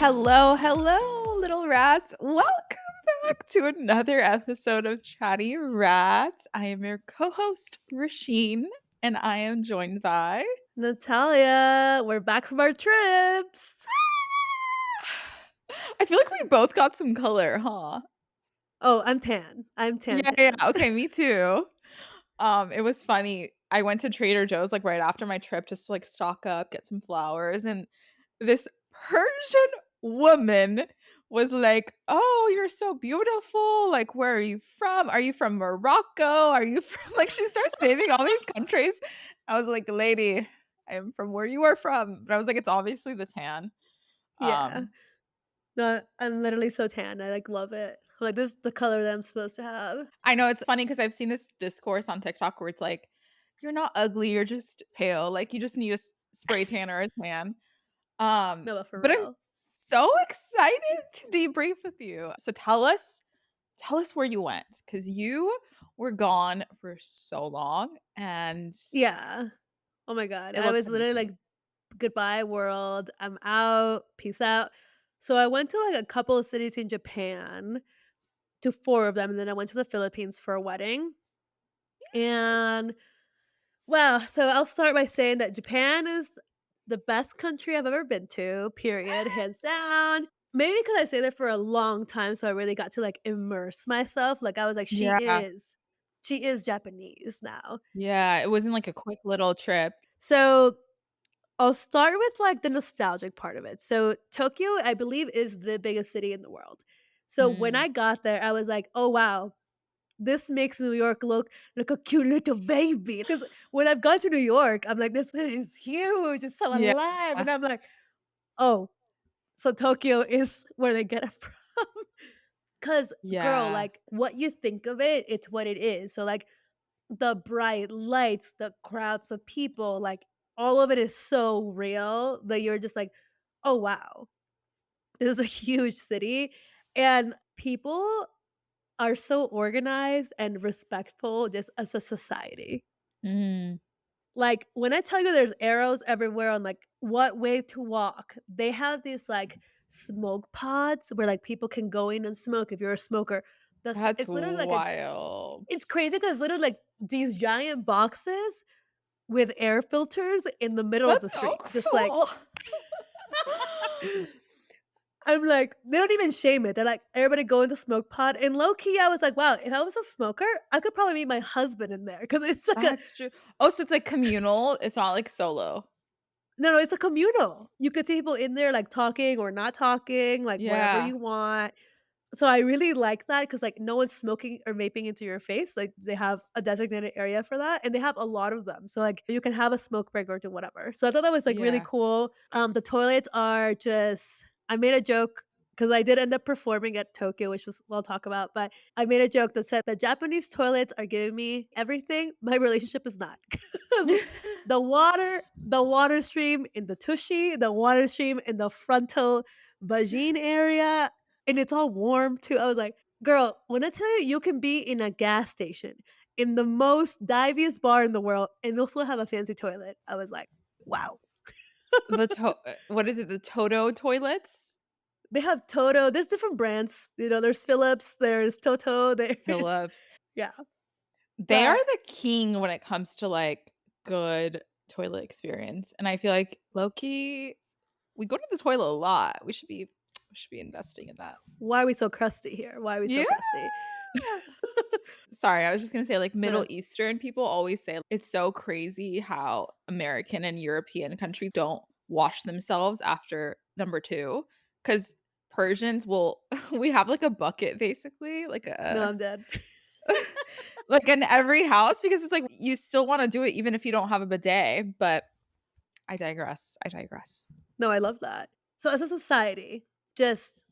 Hello, hello, little rats. Welcome back to another episode of Chatty Rats. I am your co host, Rasheen, and I am joined by. Natalia, we're back from our trips. I feel like we both got some color, huh? Oh, I'm tan. I'm tan Yeah, yeah. tan. Okay, me too. It was funny. I went to Trader Joe's like right after my trip just to like stock up, get some flowers, and this Persian woman was like, "Oh, you're so beautiful. Like, where are you from? Are you from Morocco? Are you from?" Like, she starts naming all these countries. I was like, "Lady, I am from where you are from." But I was like, "It's obviously the tan." Yeah. Um, No, I'm literally so tan. I like love it. Like this is the color that I'm supposed to have. I know it's funny because I've seen this discourse on TikTok where it's like, "You're not ugly. You're just pale. Like, you just need a spray tan or a tan." No, but for But I'm real. so excited to debrief with you. So tell us where you went because you were gone for so long and Yeah. Oh my god. it I looks was literally like, amazing. goodbye world. I'm out. Peace out. So I went to like a couple of cities in Japan, to four of them, and then I went to the Philippines for a wedding. And well, so I'll start by saying that Japan is the best country I've ever been to, period, hands down. Maybe because I stayed there for a long time, so I really got to, like, immerse myself, like, I was like, Yeah. she is Japanese now." Yeah, it wasn't like a quick little trip. So, I'll start with, like, the nostalgic part of it. So, Tokyo, I believe, is the biggest city in the world. So, when Mm. I got there, I was like, "Oh, wow. This makes New York look like a cute little baby." Because when I've gone to New York, I'm like, "This city is huge, it's so Yeah. alive," and I'm like, "Oh, so Tokyo is where they get it from." Because girl, Yeah. like, what you think of it, it's what it is. So, like, the bright lights, the crowds of people, like, all of it is so real that you're just like, "Oh, wow. This is a huge city," and people are so organized and respectful just as a society. Mm. Like, when I tell you there's arrows everywhere on, like, what way to walk, they have these, like, smoke pods where, like, people can go in and smoke if you're a smoker. That's It's literally like a wild. it's crazy because it's literally, like, these giant boxes with air filters in the middle of That's the so street, just like cool. I'm like, they don't even shame it. They're like, "Everybody go in the smoke pod," and low key, I was like, "Wow, if I was a smoker, I could probably meet my husband in there because it's like a That's true. Oh, so it's like communal. It's not like solo. no, it's a communal. You could see people in there, like, talking or not talking, like, whatever Yeah. you want. So I really like that because like, no one's smoking or vaping into your face, like, they have a designated area for that, and they have a lot of them. So, like, you can have a smoke break or do whatever. So I thought that was, like, really Yeah. cool. The toilets are just I made a joke because I did end up performing at Tokyo, which was we'll talk about, but I made a joke that said, "The Japanese toilets are giving me everything, my relationship is not." The water stream in the tushy, the water stream in the frontal vagine area, and it's all warm too. I was like, "Girl, when I tell you you can be in a gas station, in the most diviest bar in the world, and also have a fancy toilet." I was like, "Wow." What is it? The Toto toilets? They have Toto, there's different brands, there's Philips, there's Toto, there's Philips. yeah, They are but the king when it comes to, like, good toilet experience, and I feel like low-key, we go to the toilet a lot. We should be investing in that. why are we so crusty here? Why are we so Yeah. crusty? Sorry, I was just gonna say, like, No, Middle no. Eastern people always say it's so crazy how American and European countries don't wash themselves after number 2, because Persians will we have, like, a bucket basically, like No, a I'm dead. like, in every house because it's like you still wanna do it even if you don't have a bidet, but I digress, I digress. No, I love that. So as a society, just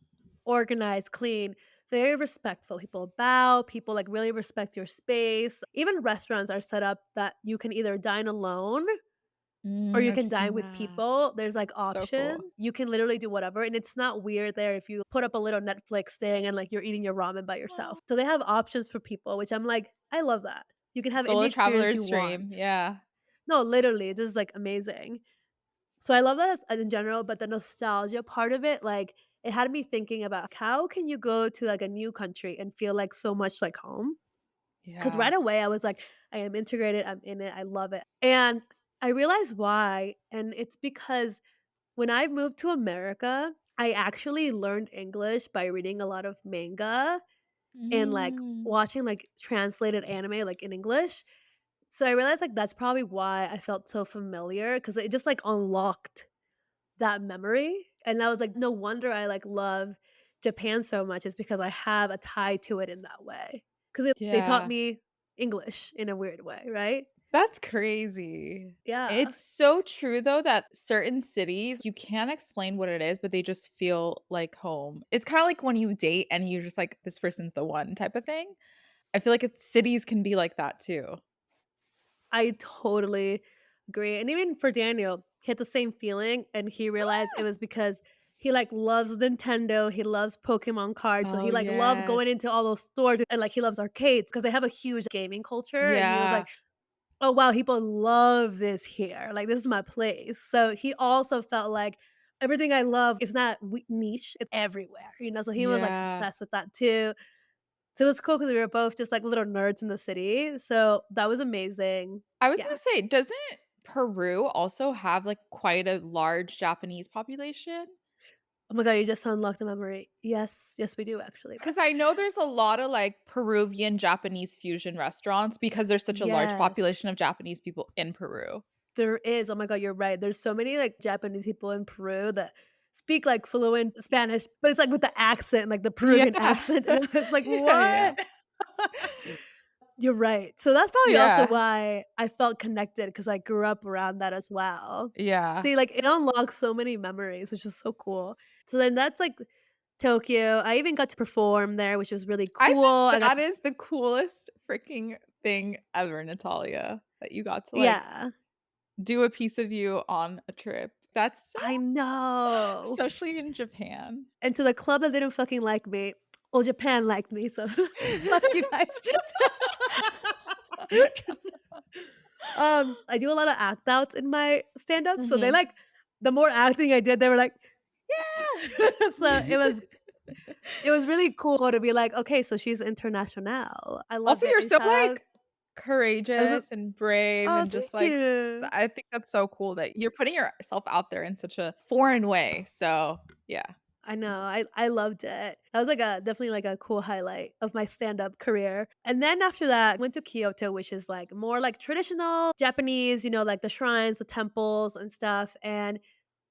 organized, clean, very respectful. People bow, people like really respect your space. Even restaurants are set up that you can either dine alone or you I've can dine seen with that. people. There's like So cool. options. You can literally do whatever. And it's not weird there if you put up a little Netflix thing and like you're eating your ramen by yourself. So they have options for people, which I'm like, I love that. You can have any Solo experience you traveler's dream, want. yeah. No, literally, this is like amazing. So I love that in general, but the nostalgia part of it, like, it had me thinking about how can you go to, like, a new country and feel, like, so much like home? Because Yeah. right away I was like, "I am integrated, I'm in it, I love it." And I realized why, and it's because when I moved to America, I actually learned English by reading a lot of manga and, like, Mm. watching, like, translated anime, like, in English. So I realized, like, that's probably why I felt so familiar because it just, like, unlocked that memory, and I was like, "No wonder I, like, love Japan so much is because I have a tie to it in that way. Because they taught Yeah. me English in a weird way, right? That's crazy. Yeah. It's so true though that certain cities, you can't explain what it is, but they just feel like home. It's kinda like when you date and you're just like, "This person's the one," type of thing. I feel like cities can be like that too. I totally agree, and even for Daniel, he had the same feeling, and he realized it was because he, like, loves Nintendo, he loves Pokemon cards, so Oh, he, like, loved going yes. into all those stores, and, like, he loves arcades because they have a huge gaming culture, and he was Yeah. like, "Oh, wow, people love this here, like, this is my place." So he also felt like everything I love is not niche, it's everywhere, so he was, like, Yeah. obsessed with that too. So it was cool because we were both just, like, little nerds in the city, so that was amazing. I was gonna Yeah. say, doesn't Peru also have, like, quite a large Japanese population? Oh my god, you just unlocked a memory. Yes, yes, we do actually. Because I know there's a lot of, like, Peruvian Japanese fusion restaurants because there's such a large Yes, population of Japanese people in Peru. there is. Oh my god, you're right. There's so many, like, Japanese people in Peru that speak, like, fluent Spanish, but it's, like, with the accent, like, the Yeah. Peruvian accent, and it's like, Yeah, yeah. "What?" You're right. So that's probably also Yeah. why I felt connected because I grew up around that as well. Yeah. See, like, it unlocks so many memories, which is so cool. So then that's, like, Tokyo. I even got to perform there, which was really I cool. I think got that to is the coolest freaking thing ever, Natalia, that you got to, like, Yeah, do a piece of you on a trip. That's so I know. especially in Japan. And to the club that didn't fucking like me, well, Japan liked me, so fuck you guys. I do a lot of act outs in my stand-up, so they Mhm. like the more acting I did, they were like, "Yeah." So it was really cool to be like, "Okay, so she's international." I loved Also, it, you're and so, shout out like, as a courageous and brave oh, and thank just, like, you. I think that's so cool that you're putting yourself out there in such a foreign way, so, yeah. I know, I loved it. That was, like, a definitely, like, a cool highlight of my stand-up career, and then after that, I went to Kyoto, which is, like, more, like, traditional Japanese, like, the shrines, the temples, and stuff, and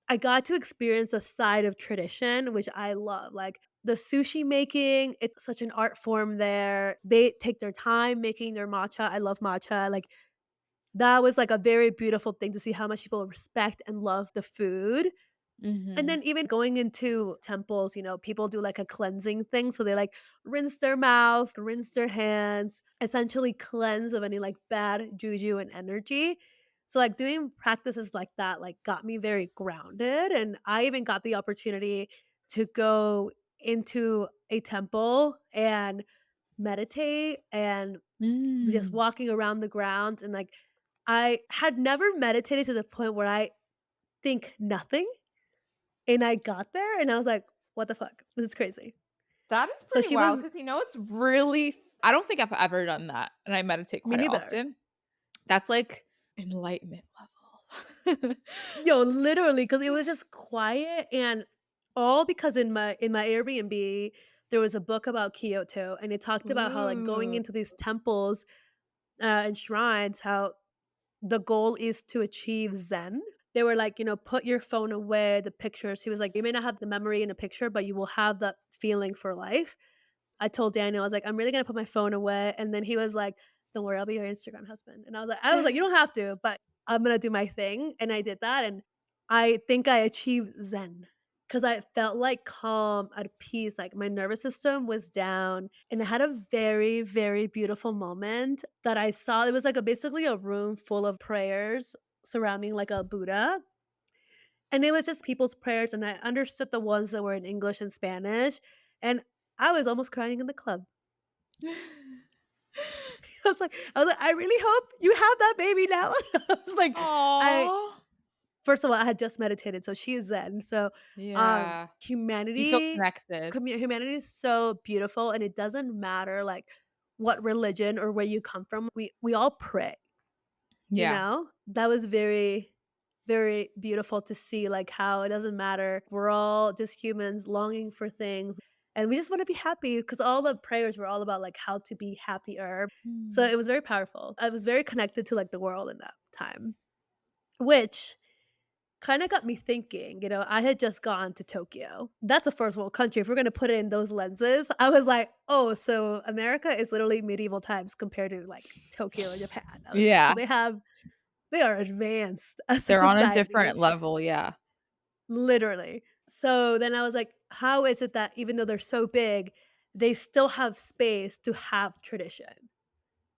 I got to experience a side of tradition, which I love, like, the sushi making, it's such an art form there. They take their time making their matcha, I love matcha, like, that was, like, a very beautiful thing to see how much people respect and love the food. And Mhm. then even going into temples, people do like a cleansing thing. So they like rinse their mouth, rinse their hands, essentially cleanse of any like bad juju and energy. So like doing practices like that like got me very grounded. And I even got the opportunity to go into a temple and meditate and just Mm. walking around the grounds and like I had never meditated to the point where I think nothing and I got there and I was like, "What the fuck? This is crazy." That is So pretty she wild was because it's really I don't think I've ever done that, and I meditate me quite neither. often. That's, like, enlightenment level. Yo, literally, because it was just quiet and all because in my Airbnb, there was a book about Kyoto, and it talked about how, like, going Ooh. into these temples, and shrines, how the goal is to achieve zen. They were like, "Put your phone away, the pictures." He was like, "You may not have the memory in a picture, but you will have that feeling for life." I told Daniel, I was like, "I'm really gonna put my phone away," and then he was like, "Don't worry, I'll be your Instagram husband." And I was like, "You don't have to, but I'm gonna do my thing," and I did that, and I think I achieved zen because I felt, like, calm, at peace, like, my nervous system was down, and I had a very, very beautiful moment that I saw. It was, like, basically a room full of prayers surrounding, like, a Buddha, and it was just people's prayers, and I understood the ones that were in English and Spanish, and I was almost crying in the club. I was like, "I really hope you have that baby now." I was like, I Aw. first of all, I had just meditated, so she is Zen. So, Yeah. You feel connected. humanity is so beautiful, and it doesn't matter, like, what religion or where you come from. We all pray, you Yeah. know? That was very, very beautiful to see, like, how it doesn't matter. We're all just humans longing for things, and we just wanna be happy because all the prayers were all about, like, how to be happier. So Mm. it was very powerful. I was very connected to, like, the world in that time, which kinda got me thinking, I had just gone to Tokyo. That's a first world country. If we're gonna put it in those lenses, I was like, "Oh, so America is literally medieval times compared to, like, Tokyo or Japan." I was like, Yeah. because they are advanced as a They're on a society, different level, yeah. literally. So then I was like, how is it that even though they're so big, they still have space to have tradition?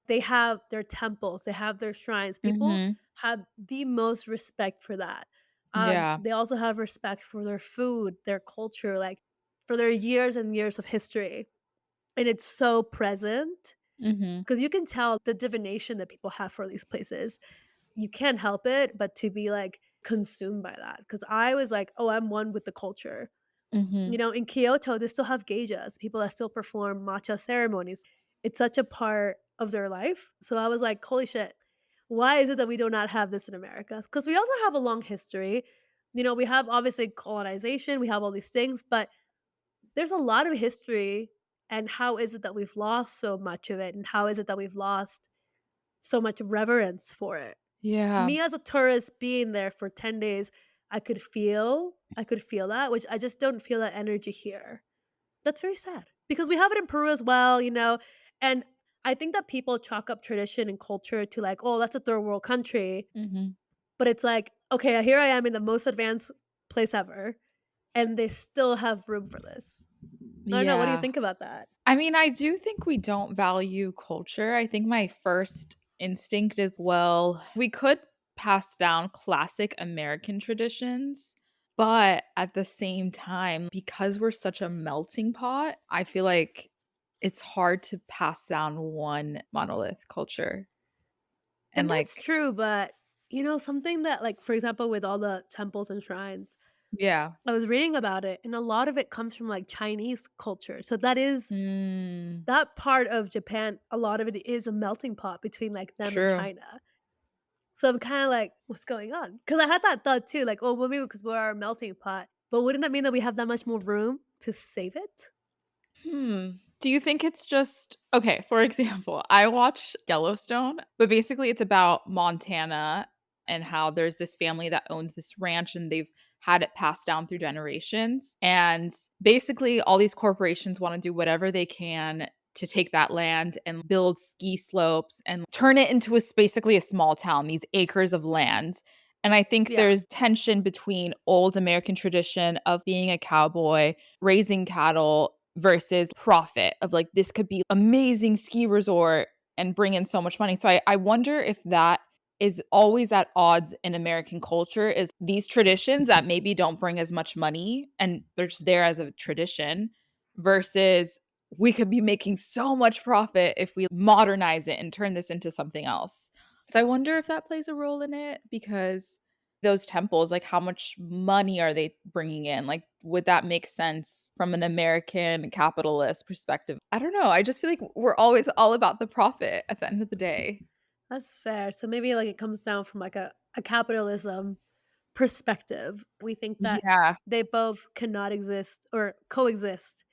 They have their temples, they have their shrines. People Mhm. have the most respect for that. Yeah. They also have respect for their food, their culture, like, for their years and years of history, and it's so present Mhm. because you can tell the divination that people have for these places. You can't help it but to be, like, consumed by that. Because I was like, "Oh, I'm one with the culture." Mhm. In Kyoto, they still have geishas, people that still perform matcha ceremonies. It's such a part of their life. So I was like, "Holy shit. Why is it that we do not have this in America?" Because we also have a long history. We have obviously colonization, we have all these things, but there's a lot of history, and how is it that we've lost so much of it, and how is it that we've lost so much reverence for it? Yeah. Me as a tourist being there for 10 days, I could feel that, which I just don't feel that energy here. That's very sad because we have it in Peru as well, and I think that people chalk up tradition and culture to, like, "Oh, that's a third world country," Mhm. but it's like, "Okay, here I am in the most advanced place ever, and they still have room for this." I don't know, what do you Yeah. think about that? I mean, I do think we don't value culture. I think my first instinct is, well, we could pass down classic American traditions, but at the same time, because we're such a melting pot, I feel like it's hard to pass down one monolith culture. And And that's like, true, but, something that, like, for example, with all the temples and shrines, yeah. I was reading about it, and a lot of it comes from, like, Chinese culture. So that is Mm, that part of Japan, a lot of it is a melting pot between, like, them and true. China. So I'm kinda like, "What's going on?" Because I had that thought too, like, "Oh, well, maybe because 'cause we're a melting pot." But wouldn't that mean that we have that much more room to save it? Hmm. Do you think it's just okay, for example, I watch Yellowstone, but basically it's about Montana and how there's this family that owns this ranch and they've had it passed down through generations. And basically all these corporations want to do whatever they can to take that land and build ski slopes and turn it into basically a small town, these acres of land. And I think Yeah. there's tension between old American tradition of being a cowboy, raising cattle versus profit of like this could be amazing ski resort and bring in so much money. So I wonder if that is always at odds in American culture is these traditions that maybe don't bring as much money and they're just there as a tradition versus we could be making so much profit if we modernize it and turn this into something else. So I wonder if that plays a role in it because those temples, like how much money are they bringing in? Like, would that make sense from an American capitalist perspective? I don't know. I just feel like we're always all about the profit at the end of the day. That's fair. So maybe, like, it comes down from, like, a capitalism perspective. We think that Yeah. they both cannot exist or coexist.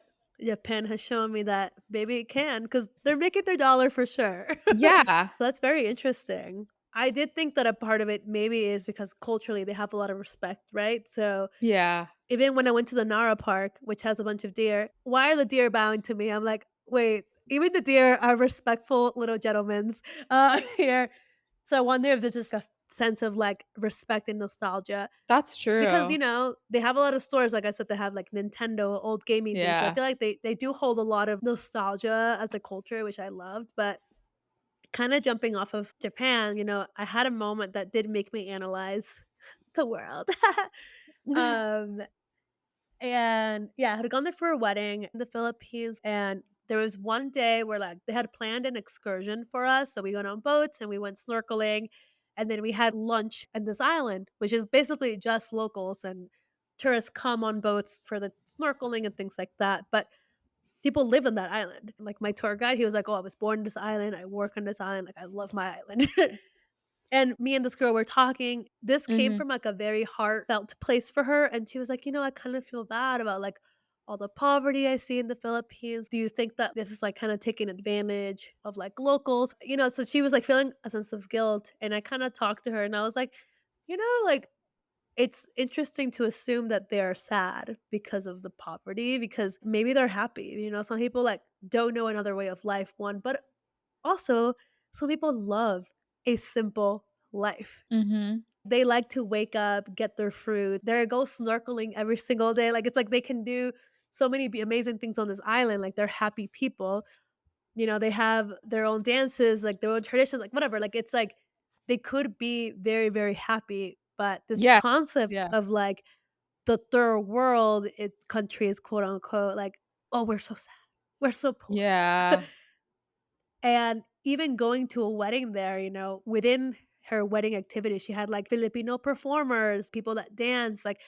Japan has shown me that maybe it can because 'cause they're making their dollar for sure. Yeah. That's very interesting. I did think that a part of it maybe is because culturally they have a lot of respect, right? So, Yeah. even when I went to the Nara Park, which has a bunch of deer, why are the deer bowing to me? I'm like, "Wait, even the deer are respectful little gentlemans, here." So I wonder if there's just a sense of, like, respect and nostalgia That's because, true. they have a lot of stores, like I said, they have, like, Nintendo, old gaming things, so I Yeah. feel like they do hold a lot of nostalgia as a culture, which I loved, but kinda jumping off of Japan, I had a moment that did make me analyze the world. Um, and yeah, I had gone there for a wedding in the Philippines, and there was one day where, like, they had planned an excursion for us, so we went on boats and we went snorkeling, And then we had lunch at this island, which is basically just locals, and tourists come on boats for the snorkeling and things like that. But people live on that island. Like my tour guide, he was like, "Oh, I was born on this island. I work on this island. Like I love my island." And me and this girl were talking. This came Mhm. from, like, a very heartfelt place for her, and she was like, I kind of feel bad about, like, all the poverty I see in the Philippines. Do you think that this is, like, kinda taking advantage of, like, locals?" So she was, like, feeling a sense of guilt, and I kinda talked to her, and I was like, like, it's interesting to assume that they are sad because of the poverty, because maybe they're happy. Some people, like, don't know another way of life, one, but also, some people love a simple life. Mhm. They like to wake up, get their fruit. They go snorkeling every single day. Like, it's like they can do so many amazing things on this island. Like, they're happy people. They have their own dances, like their own traditions, like whatever. Like, it's like they could be very, very happy. But this Yeah. concept Yeah. of like the third world, its countries, quote unquote, like, oh, we're so sad. We're so poor. Yeah. And even going to a wedding there, within her wedding activity, she had like Filipino performers, people that dance, like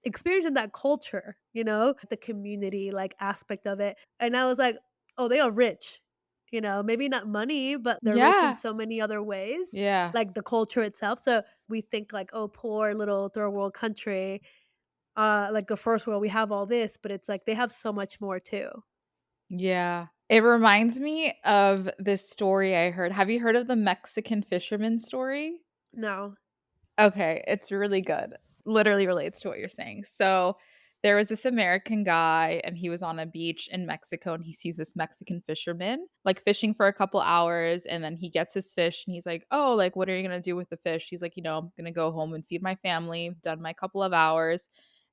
experiencing that culture, the community like aspect of it. And I was like, oh, they are rich, maybe not money, but they're rich in Yeah. so many other ways, Yeah. like the culture itself. So we think like, oh, poor little third world country, like a first world, we have all this, but it's like they have so much more too. Yeah. It reminds me of this story I heard. Have you heard of the Mexican fisherman story? No. Okay, it's really good. Literally relates to what you're saying. So, there was this American guy and he was on a beach in Mexico and he sees this Mexican fisherman like fishing for a couple hours and then he gets his fish and he's like, "Oh, like what are you going to do with the fish?" He's like, "I'm going to go home and feed my family. Done my couple of hours."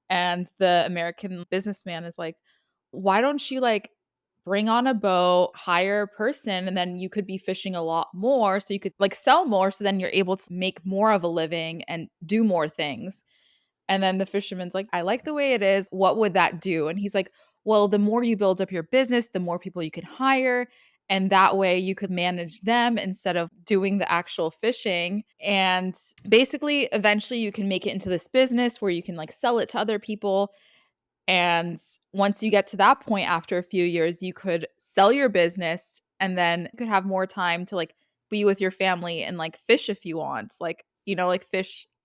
And the American businessman is like, "Why don't you like bring on a boat, hire a person, and then you could be fishing a lot more so you could like sell more so then you're able to make more of a living and do more things." And then the fisherman's like, "I like the way it is. What would that do?" And he's like, "Well, the more you build up your business, the more people you can hire. And that way you could manage them instead of doing the actual fishing. And basically, eventually you can make it into this business where you can like sell it to other people. And once you get to that point after a few years, you could sell your business and then you could have more time to like be with your family and like fish if you want. Like, like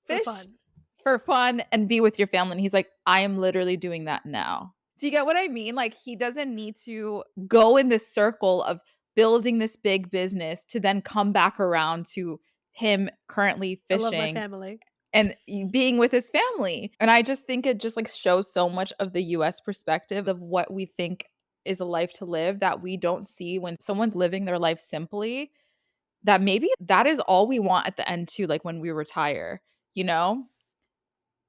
For fish fun. for fun and be with your family." And he's like, "I am literally doing that now." Do you get what I mean? Like he doesn't need to go in this circle of building this big business to then come back around to him currently I love my fishing family. and being with his family. And I just think it just like shows so much of the US perspective of what we think is a life to live that we don't see when someone's living their life simply, that maybe that is all we want at the end too, like when we retire, you know?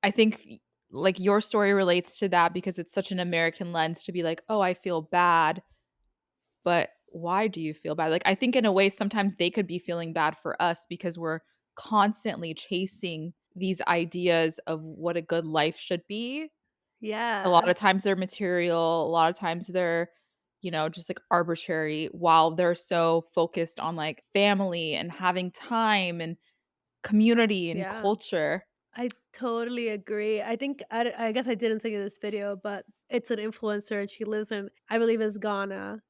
I think like your story relates to that because it's such an American lens to be like, "Oh, I feel bad." But why do you feel bad? Like I think in a way sometimes they could be feeling bad for us because we're constantly chasing these ideas of what a good life should be. A lot Yeah. of times they're material, a lot of times they're, just like arbitrary while they're so focused on like family and having time and community and Yeah. culture. I totally agree. I think I guess I didn't say in this video, but it's an influencer and she lives in, I believe it's Ghana.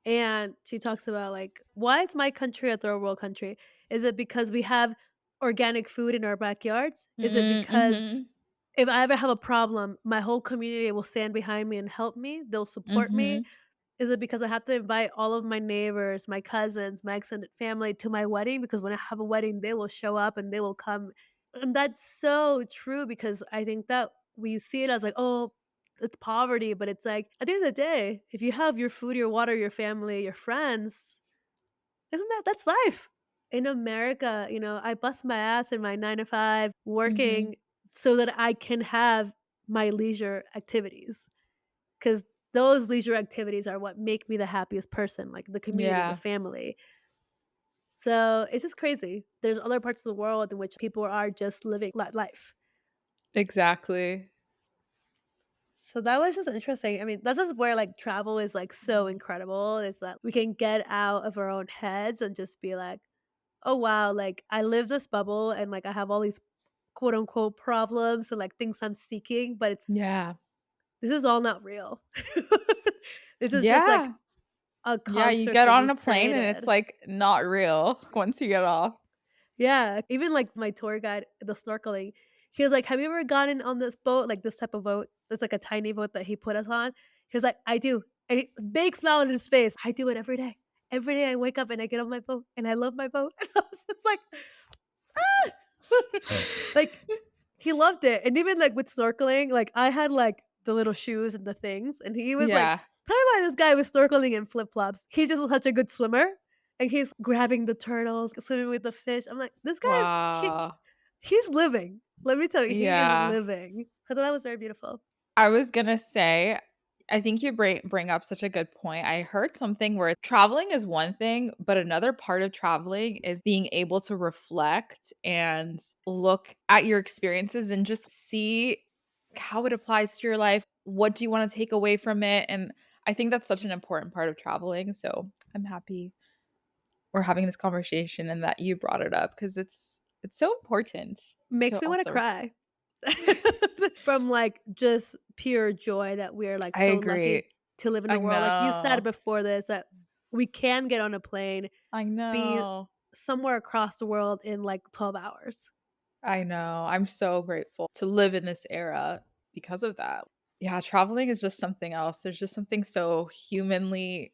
And she talks about like, why is my country a third world country? Is it because we have organic food in our backyards? Is it Mm, because mhm. if I ever have a problem, my whole community will stand behind me and help me? They'll support me? Mhm. Is it because I have to invite all of my neighbors, my cousins, my extended family to my wedding? Because when I have a wedding, they will show up and they will come. And that's so true because I think that we see it as like, oh, it's poverty. But it's like, at the end of the day, if you have your food, your water, your family, your friends, that's life? In America, I bust my ass in my 9 to 5 Mhm. working so that I can have my leisure activities. 'Cause those leisure activities are what make me the happiest person, like the community, the Yeah, family. So, it's just crazy. There's other parts of the world in which people are just living life. exactly. So that was just interesting. I mean, this is where, like, travel is, like, so incredible. It's that we can get out of our own heads and just be like, oh wow, like I live this bubble and like I have all these quote unquote problems and like things I'm seeking, but it's Yeah. this is all not real. This is just like Yeah. a Yeah, you construct get that on a we've plane and it's, created. like, not real once you get off. Yeah, even like my tour guide, the snorkeling, he was like, "Have you ever gotten on this boat, like this type of boat?" It's like a tiny boat that he put us on. He was like, "I do." And big smile on his face. I do it every day. Every day I wake up and I get on my boat and I love my boat. And I was just like, like he loved it. And even like with snorkeling, like I had like the little shoes and the things, and he was like, Yeah. tell me why this guy was snorkeling in flip flops. He's just such a good swimmer. And he's grabbing the turtles, swimming with the fish. I'm like, this guy's Wow. he's living. Let me tell you, he is Yeah. living. I thought that was very beautiful. I was gonna say, I think you bring up such a good point. I heard something where traveling is one thing, but another part of traveling is being able to reflect and look at your experiences and just see how it applies to your life. What do you want to take away from it? And I think that's such an important part of traveling. So I'm happy we're having this conversation and that you brought it up because it's so important to Makes me wanna also cry. From, like, just pure joy that we're, like, I so agree. lucky to live in a I world like you said know. before this, that we can get on a plane, I be know. somewhere across the world in, like, 12 hours. I know. I'm so grateful to live in this era because of that. Yeah, traveling is just something else. There's just something so humanly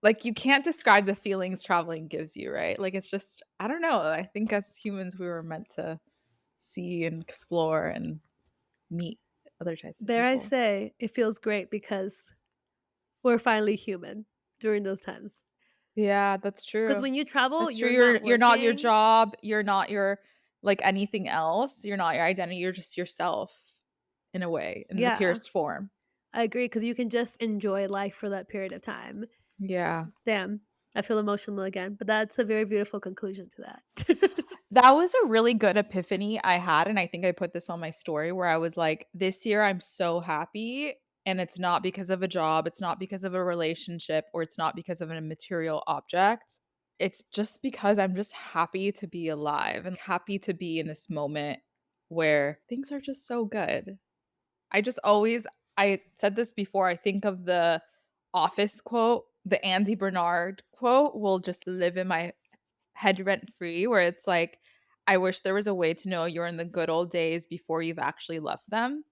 like, you can't describe the feelings traveling gives you, right? Like, it's just I don't know. I think as humans, we were meant to see and explore and meet other types of Dare I people. say, it feels great because we're finally human during those times. Yeah, that's Because true. when you travel, That's true. you're not You're not your working. job. You're not your like anything else. You're not your identity. You're just yourself in a way, in the Yeah, purest form. I agree. Because you can just enjoy life for that period of time. Yeah. Damn, I feel emotional again, but that's a very beautiful conclusion to that. That was a really good epiphany I had, and I think I put this on my story where I was like, "This year I'm so happy, and it's not because of a job, it's not because of a relationship, or it's not because of a material object. It's just because I'm just happy to be alive and happy to be in this moment where things are just so good." I just always I said this before, I think of the Office quote, the Andy Bernard quote will just live in my head rent free where it's like, I wish there was a way to know you're in the good old days before you've actually left them,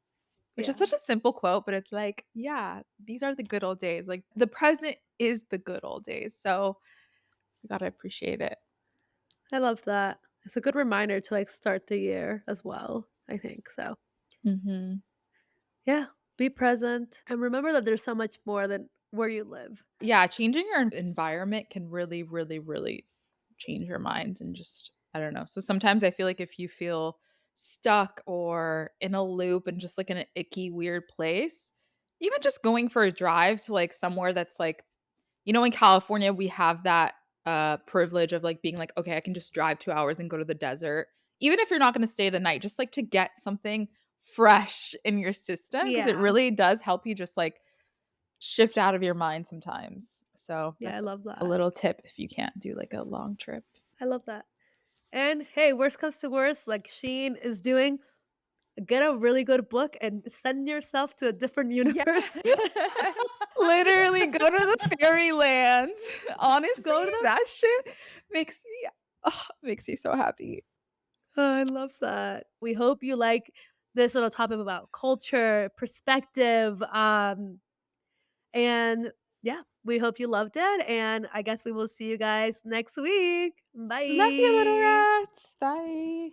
which is Yeah, such a simple quote, but it's like, yeah, these are the good old days. Like the present is the good old days. So we got to appreciate it. I love that. It's a good reminder to, like, start the year as well, I think, so, Mhm. yeah, be present and remember that there's so much more than where you live. Yeah, changing your environment can really, really, really change your minds and just I don't know. So sometimes I feel like if you feel stuck or in a loop and just like in an icky, weird place, even just going for a drive to like somewhere that's like, in California, we have that privilege of like being like, okay, I can just drive 2 hours and go to the desert. Even if you're not going to stay the night, just like to get something fresh in your system because it Yeah. really does help you just like shift out of your mind sometimes. So Yeah, I that's love a that. little tip if you can't do like a long trip. I love that. And, hey, worst comes to worst, like Sheen is doing, get a really good book and send yourself to a different Yes. universe. Literally go to the fairyland. Honestly, Go to the that shit makes me so happy. Oh, I love that. We hope you like this little topic about culture, perspective, and yeah, we hope you loved it. And I guess we will see you guys next week. Love you, little Bye. rats. Bye.